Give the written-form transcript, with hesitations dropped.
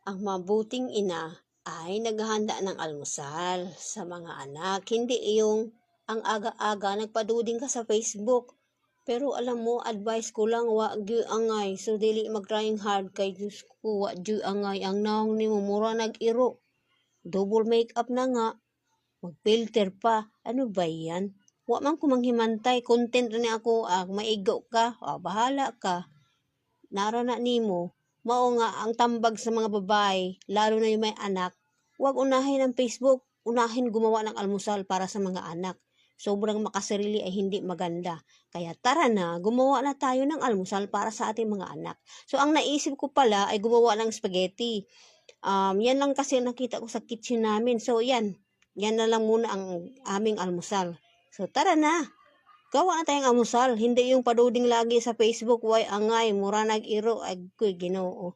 Ang mabuting ina ay naghahanda ng almusal sa mga anak, hindi yung ang aga-aga nagpaduding ka sa Facebook. Pero alam mo, advice ko lang, wa gyud angay. So dili mag-trying hard kay Diyos ko, wa gyud angay. Ang naong nimo mura nag-iro. Double makeup na nga, mag-filter pa. Ano ba yan? Wa man ko manghimantay, content rin ako, maigo ka, bahala ka. Nara na nimo, mao nga ang tambag sa mga babae, lalo na yung may anak, huwag unahin ang Facebook, unahin gumawa ng almusal para sa mga anak. Sobrang makasarili ay hindi maganda. Kaya tara na, gumawa na tayo ng almusal para sa ating mga anak. So ang naisip ko pala ay gumawa ng spaghetti. Yan lang kasi nakita ko sa kitchen namin. So yan na lang muna ang aming almusal. So tara na. Gawa na tayong almusal, hindi yung paduding lagi sa Facebook, why angay, mura nag-iro, ay Ginoo.